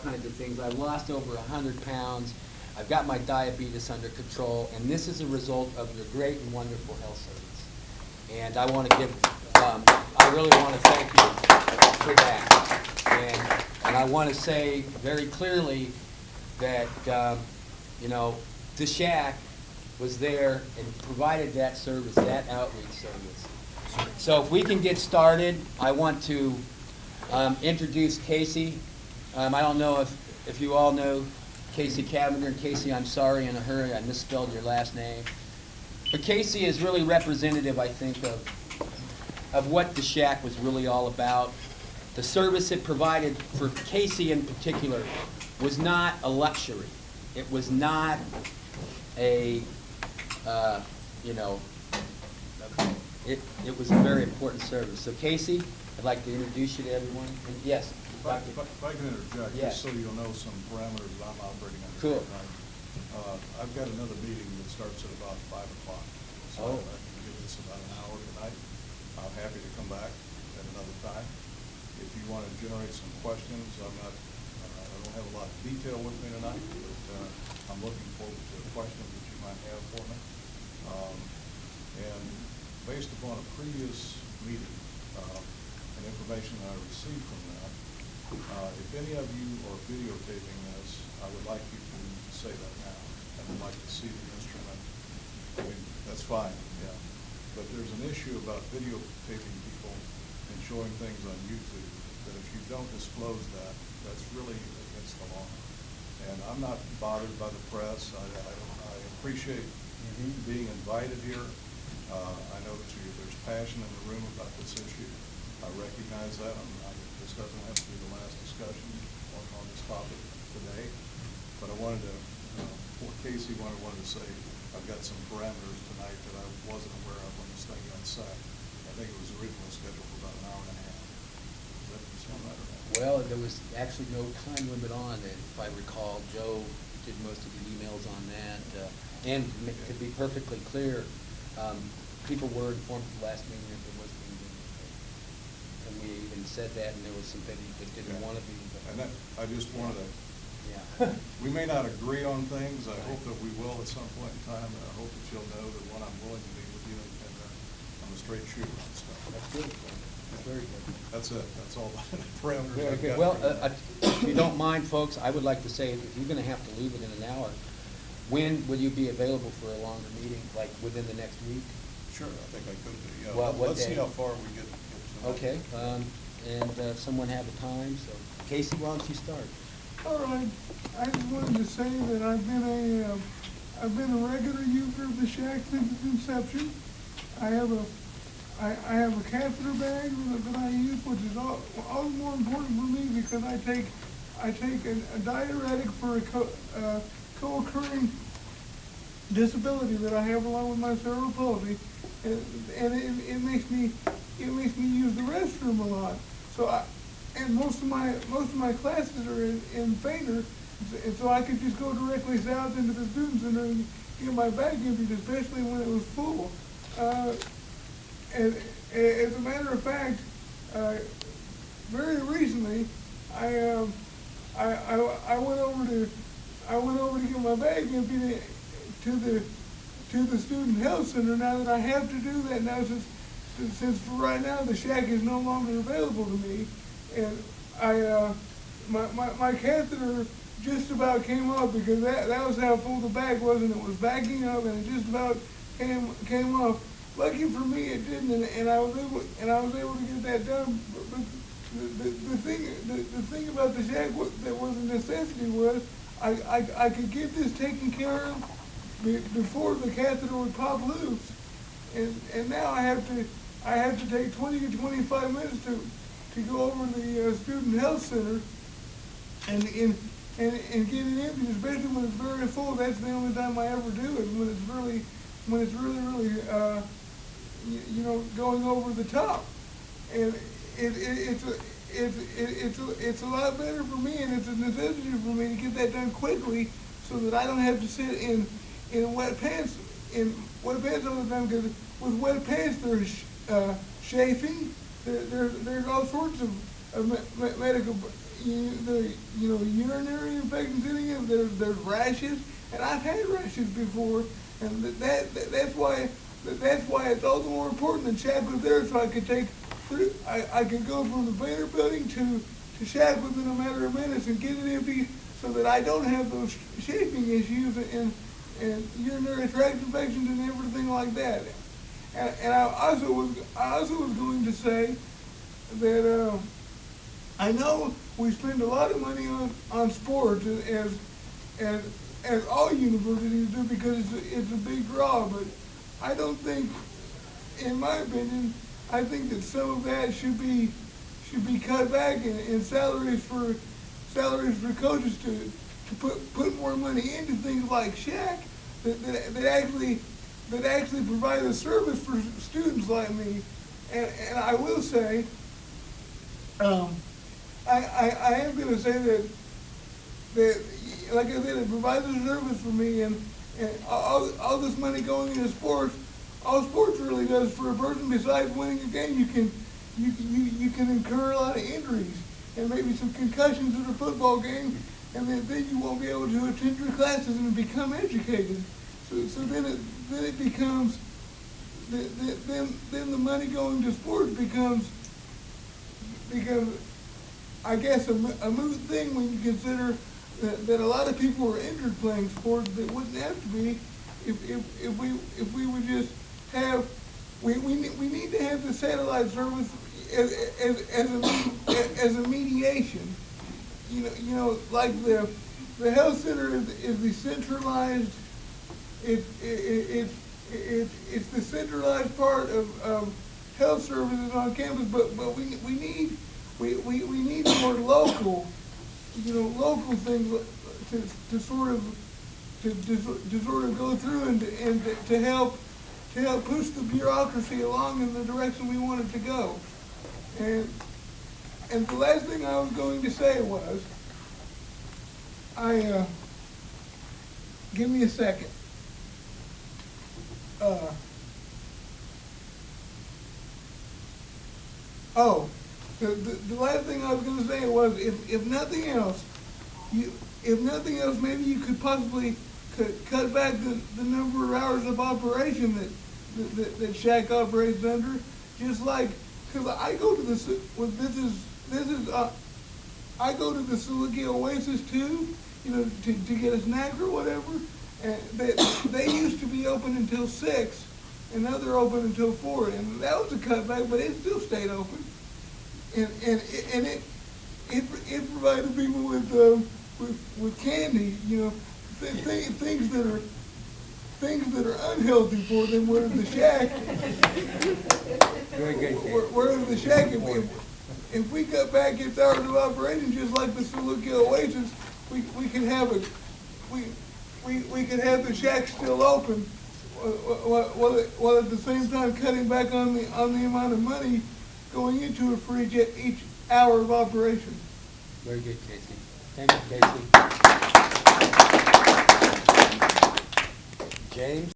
kinds of things. I've lost over 100 pounds. I've got my diabetes under control, and this is a result of your great and wonderful health service. And I want to I really want to thank you for that. And I want to say very clearly that, you know, the SHAC was there and provided that service, that outreach service. So if we can get started, I want to introduce Casey. I don't know if you all know Casey Cavender. And Casey, I'm sorry, in a hurry, I misspelled your last name. But Casey is really representative, I think, of what the SHAC was really all about. The service it provided for Casey in particular was not a luxury. It was not a, you know, it was a very important service. So Casey, I'd like to introduce you to everyone. And yes. If I can interject, yes. Just so you'll know some parameters that I'm operating under. Cool. Tonight. I've got another meeting that starts at about 5 o'clock. So I can give this about an hour tonight. I'm happy to come back at another time. If you want to generate some questions, I don't have a lot of detail with me tonight, but I'm looking forward to questions that you might have for me. And based upon a previous meeting and information that I received from that, if any of you are videotaping this, I would like you to say that now. I would like to see the instrument. I mean, that's fine, yeah. But there's an issue about videotaping people and showing things on YouTube that if you don't disclose that, that's really against the law. And I'm not bothered by the press. I appreciate being invited here. I know that there's passion in the room about this issue. I recognize that. This doesn't have to be the last discussion on this topic today. But I wanted to, for Casey, I wanted to say I've got some parameters tonight that I wasn't aware of when this thing got set. I think it was originally scheduled for about an hour and a half. Does that sound right or not? Well, there was actually no time limit on it. If I recall, Joe did most of the emails on that. And to be perfectly clear, people were informed at the last meeting that there was being videotaped. And we even said that, and there was some people that didn't want to be. And that, I just wanted to, yeah. We may not agree on things. I hope that we will at some point in time, and I hope that you'll know that when I'm willing to meet with you, and I'm a straight shooter on stuff. That's good. That's very good. That's it. That's all the parameters Very I've good. got. Well, if you don't mind, folks, I would like to say, if you're going to have to leave it in an hour, when will you be available for a longer meeting, like within the next week? Sure, I think I could be. Yeah. What Let's day? see how far we get to. Okay. And someone have a time, so Casey, why don't you start? All right. I just wanted to say that I've been a regular user of the SHAC since its inception. I have a catheter bag that I use, which is all the more important for me because I take a diuretic for a co-occurring disability that I have along with my cerebral palsy, and it makes me use the restroom a lot. So and most of my classes are in Fader, and so I could just go directly south into the student center and get my bag emptied, especially when it was full. And as a matter of fact, very recently, I went over to get my bag emptied to the student health center. Now that I have to do that now, since for right now the SHAC is no longer available to me, and my catheter just about came up because that was how full the bag was, and it was backing up, and it just about came off. Lucky for me, it didn't, and I was able to get that done. But the thing about the SHAC that was a necessity was I could get this taken care of before the catheter would pop loose, and now I have to take 20 to 25 minutes to go over to the student health center and get it emptied, especially when it's very full. That's the only time I ever do it, when it's really going over the top. And it's a lot better for me, and it's a necessity for me to get that done quickly, so that I don't have to sit in wet pants all the time. Because with wet pants, there's chafing. There's all sorts of medical urinary infections in it. There's rashes, and I've had rashes before, and that's why it's all the more important that SHAC was there, so I could I could go from the Bader building to SHAC within a matter of minutes and get it empty, so that I don't have those shaping issues and urinary tract infections and everything like that. And I also was going to say that I know we spend a lot of money on sports as all universities do, because it's a big draw. But I don't think, in my opinion, I think that some of that should be cut back in salaries for coaches to put more money into things like SHAC that actually provide a service for students like me. And I will say, I am going to say that like I said, it provides a service for me, and all this money going into sports, all sports really does for a person, besides winning a game, you can incur a lot of injuries and maybe some concussions in a football game, and then you won't be able to attend your classes and become educated. So then it becomes, then the money going to sports becomes, I guess, a moot thing when you consider that a lot of people are injured playing sports that wouldn't have to be if we would just have, we need to have the satellite service as a mediation. You know, like the health center is the centralized. It's the centralized part of health services on campus, but we need more local, local things to sort of go through and to help push the bureaucracy along in the direction we want it to go. And the last thing I was going to say was, give me a second. The last thing I was going to say was, if nothing else, maybe you could possibly cut back the number of hours of operation that SHAC operates under. Just like, because I go to I go to the Silicate Oasis too, to get a snack or whatever. And they used to be open until 6, and now they're open until 4, and that was a cutback, but it still stayed open. And it provided people with candy, things that are unhealthy for them. Whereas the SHAC, if we cut back its hours of operation, just like the Silicate Oasis, we could have we could have the SHAC still open, while at the same time cutting back on the amount of money going into it for each hour of operation. Very good, Casey. Thank you, Casey. James?